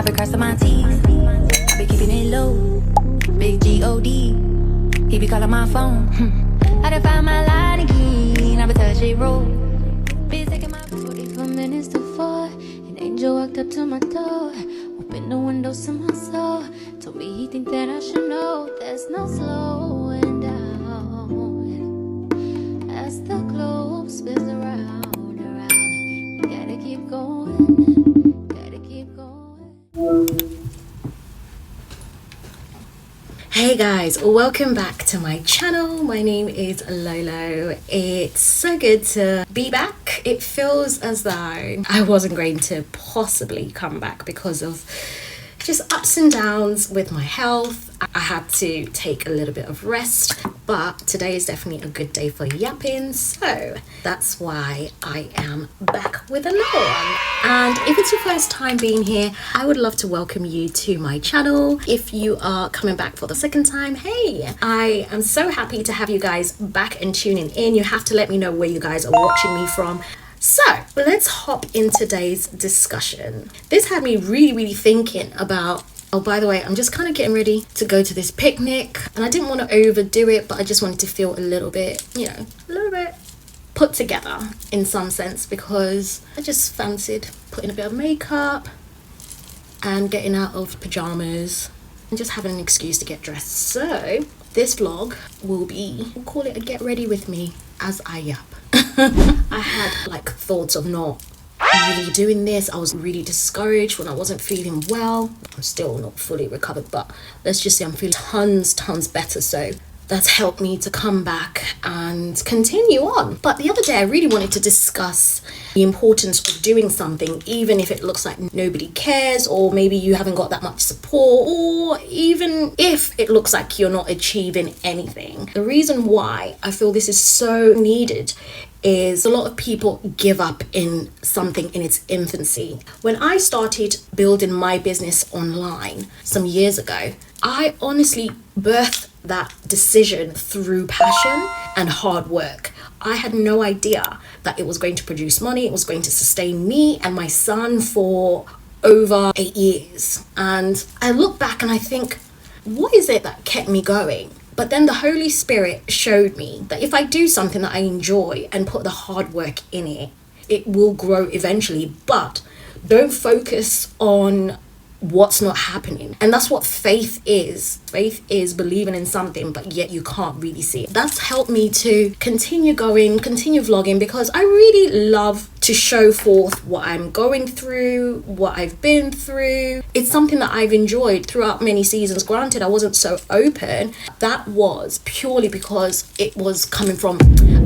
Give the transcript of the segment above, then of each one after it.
Private cars to my teeth. I be keeping it low. Big G-O-D. He be calling my phone. I done find my line again. I be touching road. Be taking my 44 minutes to 4. An angel walked up to my door. Opened the windows to my soul. Told me he think that I should know. There's no slowing down. As the globe spins around. You gotta keep going. Gotta keep going. Hey guys, welcome back to my channel. My name is Lolo. It's so good to be back. It feels as though I wasn't going to possibly come back because of just ups and downs with my health. I had to take a little bit of rest, but today is definitely a good day for yapping, so that's why I am back with another one. And if it's your first time being here, I would love to welcome you to my channel. If you are coming back for the second time, hey, I am so happy to have you guys back and tuning in. You have to let me know where you guys are watching me from. So let's hop in today's discussion. This had me really thinking about, oh, by the way, I'm just kind of getting ready to go to this picnic, and I didn't want to overdo it, but I just wanted to feel a little bit, a little bit put together in some sense, because I just fancied putting a bit of makeup and getting out of pajamas and just having an excuse to get dressed. So this vlog will be, we'll call it a get ready with me as I yap. I had thoughts of not really doing this. I was really discouraged when I wasn't feeling well. I'm still not fully recovered, but let's just say I'm feeling tons better. So that's helped me to come back and continue on. But the other day I really wanted to discuss the importance of doing something, even if it looks like nobody cares, or maybe you haven't got that much support, or even if it looks like you're not achieving anything. The reason why I feel this is so needed is a lot of people give up in something in its infancy. When I started building my business online some years ago, I honestly birthed that decision through passion and hard work. I had no idea that it was going to produce money. It was going to sustain me and my son for over 8 years. And I look back and I think, what is it that kept me going? But then the Holy Spirit showed me that if I do something that I enjoy and put the hard work in it, it will grow eventually. But don't focus on what's not happening. And that's what faith is. Faith is believing in something, but yet you can't really see it. That's helped me to continue going, continue vlogging, because I really love to show forth what I'm going through, what I've been through. It's something that I've enjoyed throughout many seasons. Granted, I wasn't so open. That was purely because it was coming from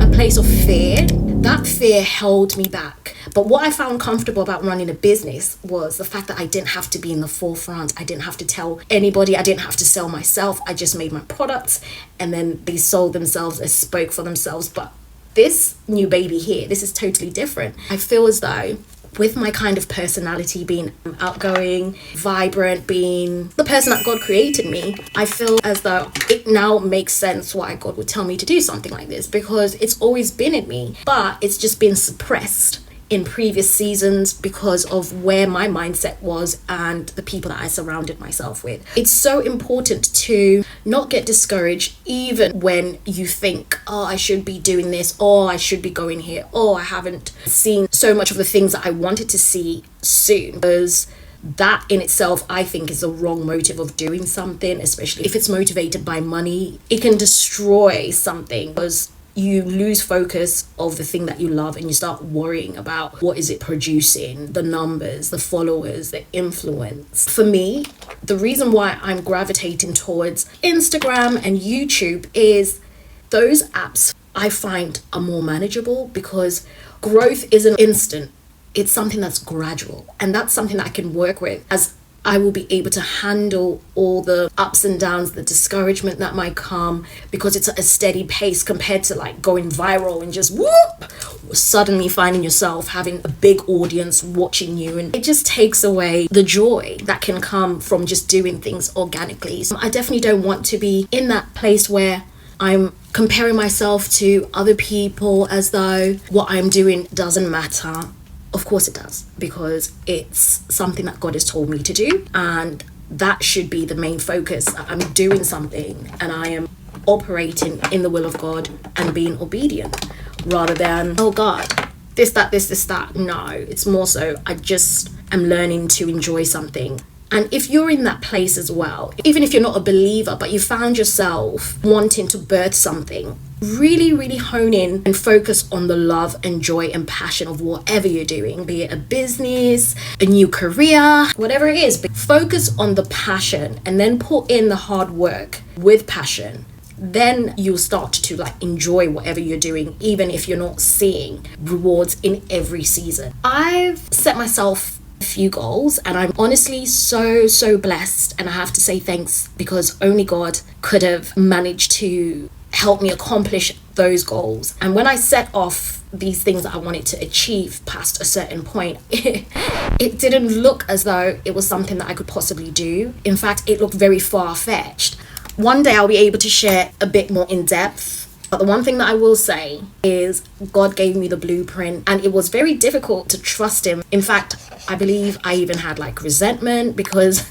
a place of fear. That fear held me back. But what I found comfortable about running a business was the fact that I didn't have to be in the forefront. I didn't have to tell anybody. I didn't have to sell myself. I just made my products, and then they sold themselves and spoke for themselves. But this new baby here, this is totally different. I feel as though with my kind of personality, being outgoing, vibrant, being the person that God created me, I feel as though it now makes sense why God would tell me to do something like this, because it's always been in me, but it's just been suppressed in previous seasons because of where my mindset was and the people that I surrounded myself with. It's so important to not get discouraged even when you think, oh, I should be doing this, or I should be going here, or I haven't seen so much of the things that I wanted to see soon. Because that in itself, I think, is the wrong motive of doing something, especially if it's motivated by money. It can destroy something because you lose focus of the thing that you love, and you start worrying about what is it producing, the numbers, the followers, the influence. For me, the reason why I'm gravitating towards Instagram and YouTube is those apps I find are more manageable, because growth isn't instant. It's something that's gradual, and that's something that I can work with, as I will be able to handle all the ups and downs, the discouragement that might come, because it's at a steady pace compared to going viral and just whoop, suddenly finding yourself having a big audience watching you. And it just takes away the joy that can come from just doing things organically. So I definitely don't want to be in that place where I'm comparing myself to other people as though what I'm doing doesn't matter. Of course it does, because it's something that God has told me to do, and that should be the main focus. I'm doing something and I am operating in the will of God and being obedient, rather than, oh God, this, that. No, it's more so I just am learning to enjoy something. And if you're in that place as well, even if you're not a believer, but you found yourself wanting to birth something, really, really hone in and focus on the love and joy and passion of whatever you're doing, be it a business, a new career, whatever it is. But focus on the passion and then put in the hard work with passion. Then you'll start to like enjoy whatever you're doing, even if you're not seeing rewards in every season. I've set myself a few goals, and I'm honestly so blessed, and I have to say thanks, because only God could have managed to help me accomplish those goals. And when I set off these things that I wanted to achieve past a certain point, it didn't look as though it was something that I could possibly do. In fact, it looked very far-fetched. One day I'll be able to share a bit more in depth. But the one thing that I will say is God gave me the blueprint, and it was very difficult to trust him. In fact, I believe I even had like resentment, because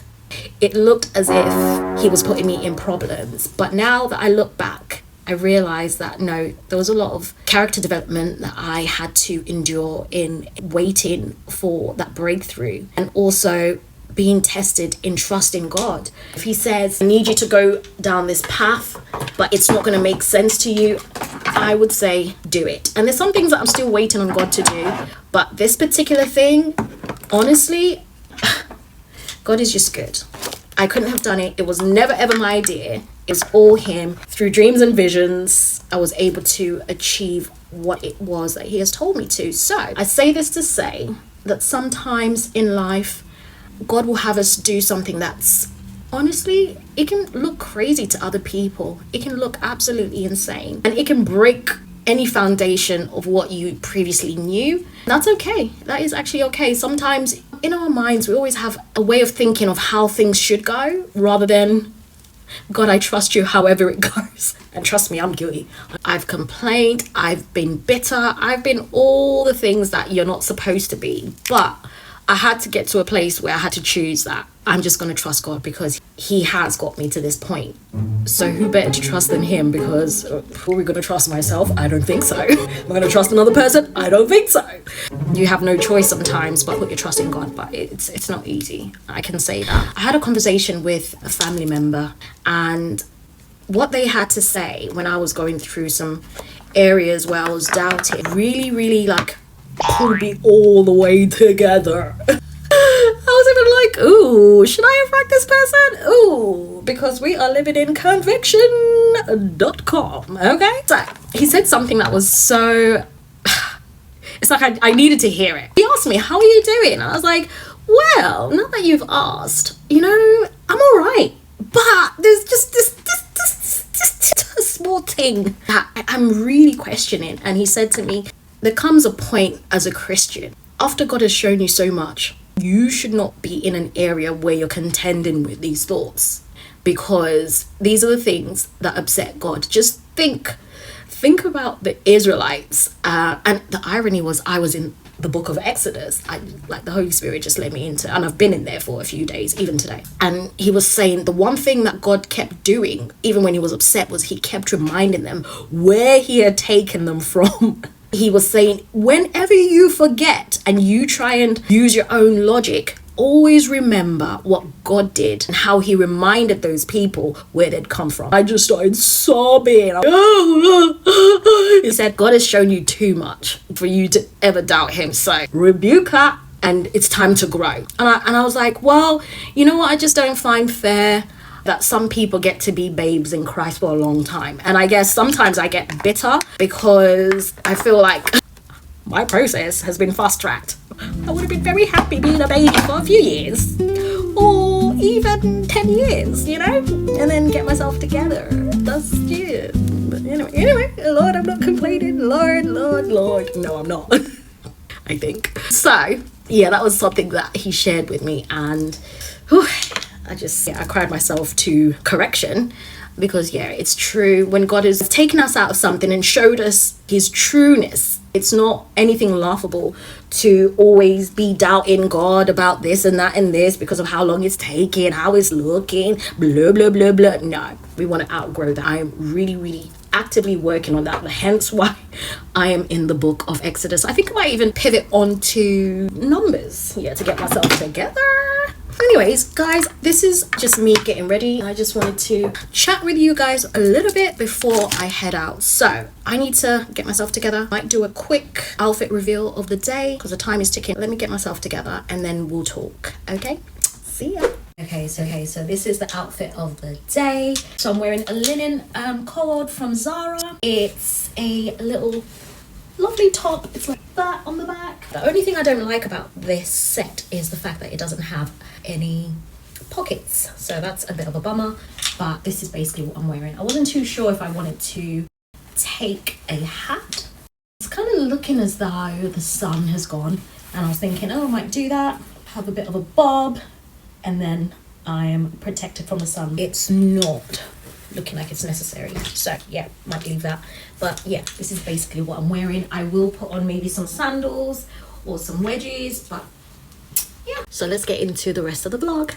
it looked as if he was putting me in problems. But now that I look back, I realized that no, there was a lot of character development that I had to endure in waiting for that breakthrough, and also being tested in trusting God. If he says, I need you to go down this path, but it's not going to make sense to you, I would say do it. And there's some things that I'm still waiting on God to do, but this particular thing, honestly, God is just good. I couldn't have done it. It was never ever my idea. It's all him. Through dreams and visions, I was able to achieve what it was that he has told me to. So I say this to say that sometimes in life, God will have us do something that's, honestly, it can look crazy to other people. It can look absolutely insane. And it can break any foundation of what you previously knew. That's okay. That is actually okay. Sometimes in our minds, we always have a way of thinking of how things should go, rather than, God, I trust you however it goes. And trust me, I'm guilty. I've complained. I've been bitter. I've been all the things that you're not supposed to be. But I had to get to a place where I had to choose that I'm just going to trust God, because he has got me to this point. So who better to trust than him? Because who are we going to trust? Myself? I don't think so. Am I going to trust another person? I don't think so. You have no choice sometimes but put your trust in God, but it's not easy. I can say that. I had a conversation with a family member, and what they had to say when I was going through some areas where I was doubting really like pulled me all the way together. I was even like, ooh, should I have ranked this person? Ooh, because we are living in conviction.com, okay? So he said something that was so, it's like I needed to hear it. He asked me, how are you doing? And I was like, well, now that you've asked, I'm all right. But there's just this small thing that I'm really questioning. And he said to me, there comes a point as a Christian, after God has shown you so much, you should not be in an area where you're contending with these thoughts, because these are the things that upset God. Just think about the Israelites. And the irony was, I was in the book of Exodus. The Holy Spirit just led me into, and I've been in there for a few days, even today. And he was saying the one thing that God kept doing, even when he was upset, was he kept reminding them where he had taken them from. He was saying, whenever you forget and you try and use your own logic, always remember what God did and how he reminded those people where they'd come from. I just started sobbing. He said, God has shown you too much for you to ever doubt him. So rebuke that, and it's time to grow. And I was like, well, you know what? I just don't find fair that some people get to be babes in Christ for a long time. And I guess sometimes I get bitter because I feel like my process has been fast-tracked. I would have been very happy being a baby for a few years, or even 10 years, and then get myself together. That's it. But anyway, Lord, I'm not complaining. Lord. No, I'm not. I think. So, yeah, that was something that he shared with me, and I cried myself to correction, because it's true, when God has taken us out of something and showed us his trueness, It's not anything laughable to always be doubting God about this and that and this because of how long it's taking, how it's looking, blah, blah, blah, blah. No, we want to outgrow that. I am really, really actively working on that. Hence why I am in the book of Exodus. I think I might even pivot onto Numbers, yeah, to get myself together. Anyways, guys, this is just me getting ready. I just wanted to chat with you guys a little bit before I head out. So I need to get myself together. Might do a quick outfit reveal of the day because the time is ticking. Let me get myself together and then we'll talk. Okay, see ya. Okay, so this is the outfit of the day. So I'm wearing a linen cord from Zara. It's a little lovely top. It's like that on the back. The only thing I don't like about this set is the fact that it doesn't have any pockets, so that's a bit of a bummer, but this is basically what I'm wearing. I wasn't too sure if I wanted to take a hat. It's kind of looking as though the sun has gone, and I was thinking, oh, I might do that, have a bit of a bob, and then I am protected from the sun. It's not looking like it's necessary, so yeah, might leave that. But yeah, this is basically what I'm wearing. I will put on maybe some sandals or some wedges, but yeah. So let's get into the rest of the vlog.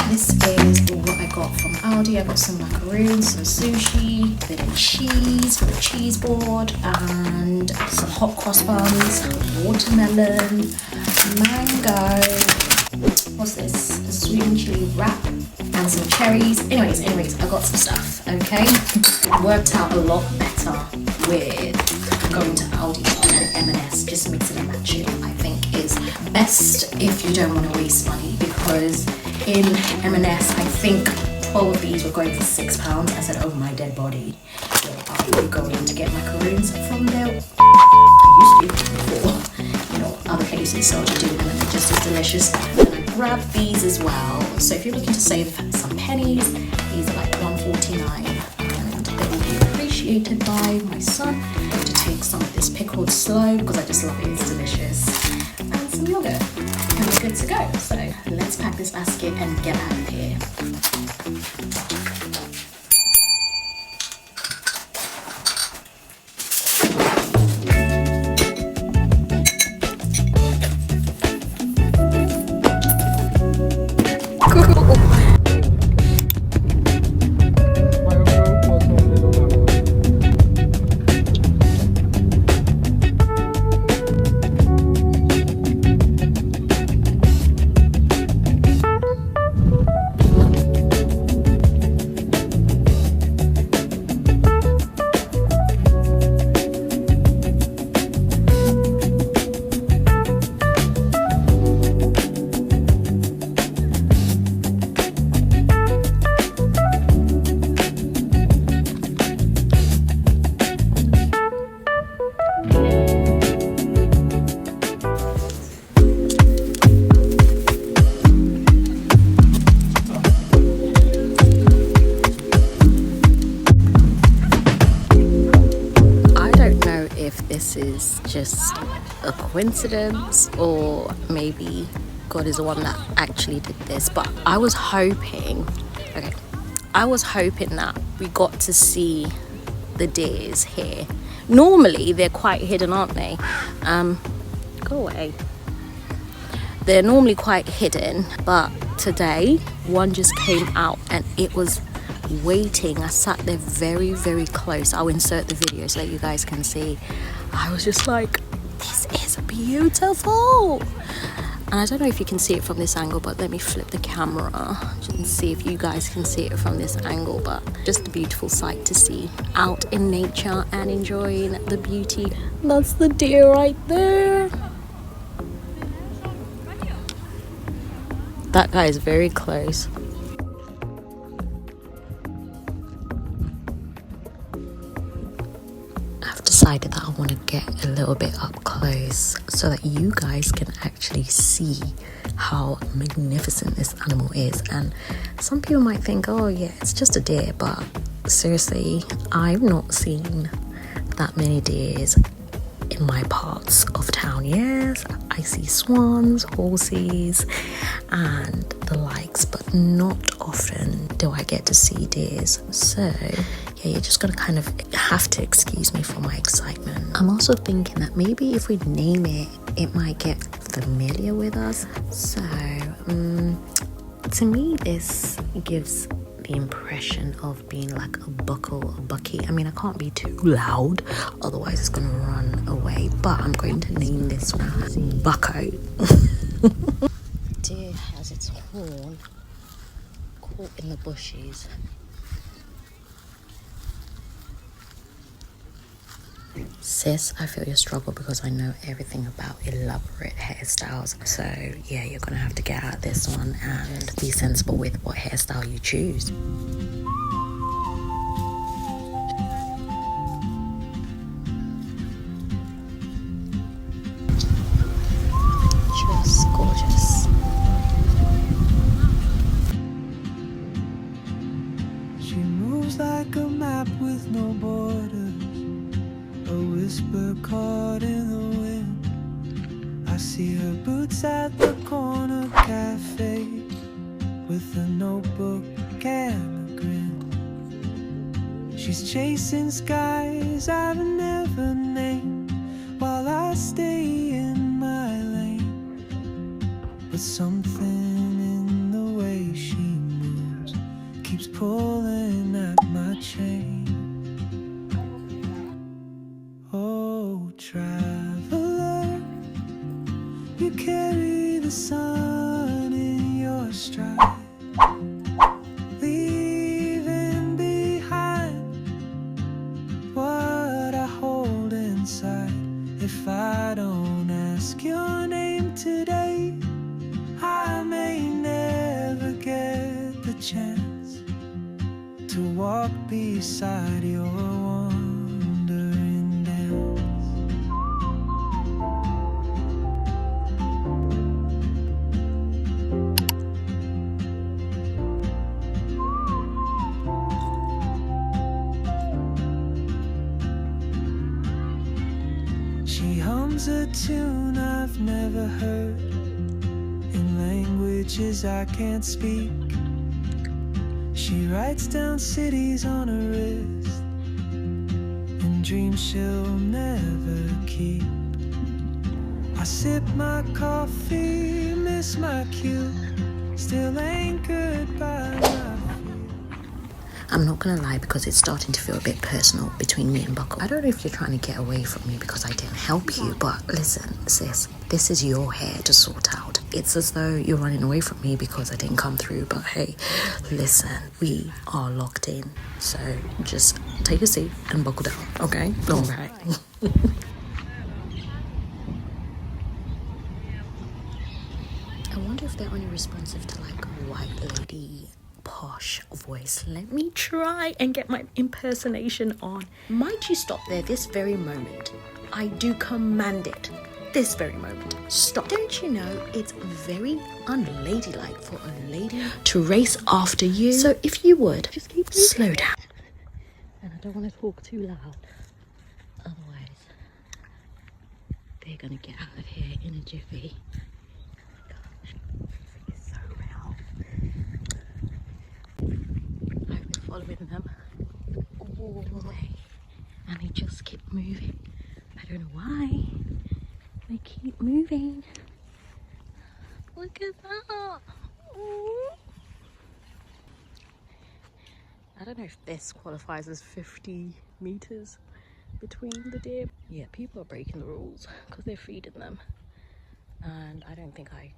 This is what I got from Aldi. I got some macaroons, some sushi, a bit of cheese for the cheese board, and some hot cross buns, watermelon, mango. What's this? A sweet and chili wrap and some cherries. Anyways, I got some stuff, okay? It worked out a lot better with going to Aldi and M&S, just mixing and matching. I think is best if you don't want to waste money, because in M&S, I think 12 of these were going for £6. I said, oh my dead body, so I will go in to get macaroons from there. I used to before, other places started doing them and they're just as delicious. And I grabbed these as well. So if you're looking to save some pennies, these are like $1.49, and they will be appreciated by my son to take some of this pickled sloe because I just love it, it's delicious, and some yogurt, and we're good to go. So let's pack this basket and get out of here. This is just a coincidence, or maybe God is the one that actually did this, but I was hoping that we got to see the deers here. Normally they're quite hidden, aren't they? Go away. They're normally quite hidden, but today one just came out and it was waiting. I sat there very, very close. I'll insert the video so that you guys can see. I was just like, this is beautiful. And I don't know if you can see it from this angle, but let me flip the camera and see if you guys can see it from this angle. But just a beautiful sight to see out in nature and enjoying the beauty. That's the deer right there. That guy is very close. I've decided that I want to get a little bit up close so that you guys can actually see how magnificent this animal is. And some people might think, oh yeah, it's just a deer, but seriously, I've not seen that many deers in my parts of town. Yes, I see swans, horses and the likes, but not often do I get to see deers. So yeah, you're just gonna kind of have to excuse me for my excitement. I'm also thinking that maybe if we name it, it might get familiar with us. So to me, this gives the impression of being like a buckle or bucky. I mean, I can't be too loud, otherwise it's gonna run away, but I'm going to name this one Bucko. Deer has its horn caught in the bushes. Sis, I feel your struggle because I know everything about elaborate hairstyles. So yeah, you're gonna have to get out this one and be sensible with what hairstyle you choose. Just gorgeous. She moves like a map with no borders, a whisper caught in the wind. I see her boots at the corner cafe with a notebook and a grin. She's chasing skies I've never named while I stay in my lane. But something in the way she moves keeps pulling at my chain. Oh, traveler, you carry the sun in your stride, leaving behind what I hold inside. If I don't ask your name today, I may never get the chance to walk beside your wandering dance. She hums a tune I've never heard in languages I can't speak. She writes down cities on her wrist and dreams she'll never keep. I sip my coffee, miss my cue, still anchored by my feet. I'm not gonna lie, because it's starting to feel a bit personal between me and Buckle. I don't know if you're trying to get away from me because I didn't help you, but listen, sis, this is your hair to sort out. It's as though you're running away from me because I didn't come through, but hey, listen, we are locked in. So just take a seat and buckle down, okay? All right. I wonder if they're only responsive to like a white lady posh voice. Let me try and get my impersonation on. Might you stop there this very moment? I do command it. This very moment. Stop. Don't you know it's very unladylike for a lady to race after you? So if you would, just keep slow down. And I don't want to talk too loud. Otherwise, they're gonna get out of here in a jiffy. It's so real. I've been following them all the way, and they just keep moving. I don't know why. They keep moving. Look at that. Ooh. I don't know if this qualifies as 50 meters between the deer. Yeah, people are breaking the rules because they're feeding them. And I don't think I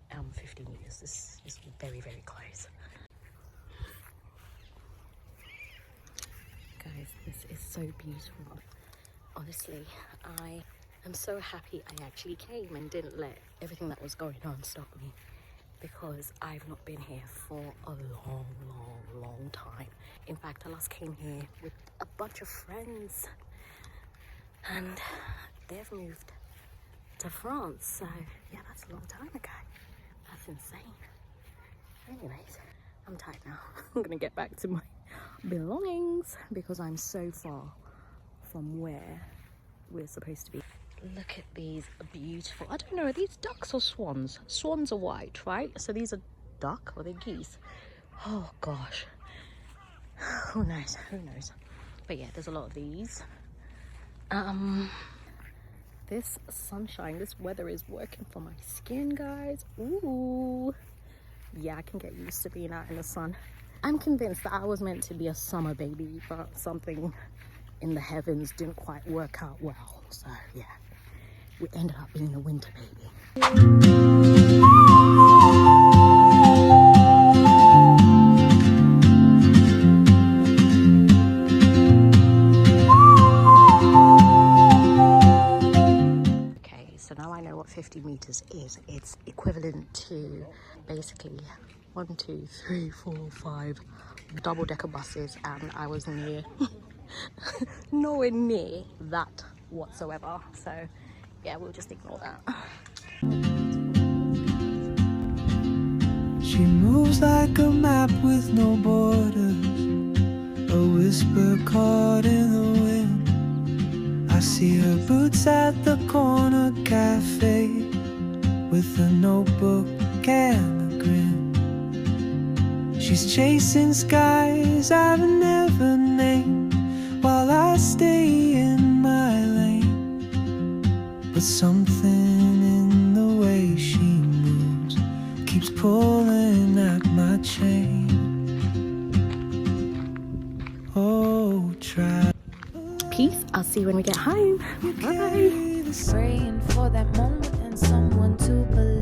am 50 meters. This is very, very close. Guys, this is so beautiful. Honestly, I am so happy I actually came and didn't let everything that was going on stop me, because I've not been here for a long time. In fact, I last came here with a bunch of friends and they've moved to France, so yeah, that's a long time ago. That's insane. Anyways, I'm tired now. I'm gonna get back to my belongings because I'm so far from where we're supposed to be. Look at these beautiful, I don't know, are these ducks or swans? Swans are white, right? So these are duck or they're geese? Oh gosh, who knows, who knows? But yeah, there's a lot of these. This sunshine, this weather is working for my skin, guys. Ooh, yeah, I can get used to being out in the sun. I'm convinced that I was meant to be a summer baby, but something in the heavens didn't quite work out well. So yeah, we ended up being a winter baby. So now I know what 50 meters is. It's equivalent to basically 1, 2, 3, 4, 5 double-decker buses, and I was near nowhere near that whatsoever. So yeah, we'll just ignore that. She moves like a map with no borders, a whisper caught in the wind. I see her boots at the corner cafe with a notebook and a grin. She's chasing skies I've never named while I stay in my lane. But something in the way she moves keeps pulling at my chain. Oh, try. Peace. I'll see you when we get home. Bye. Praying for that moment and someone to believe.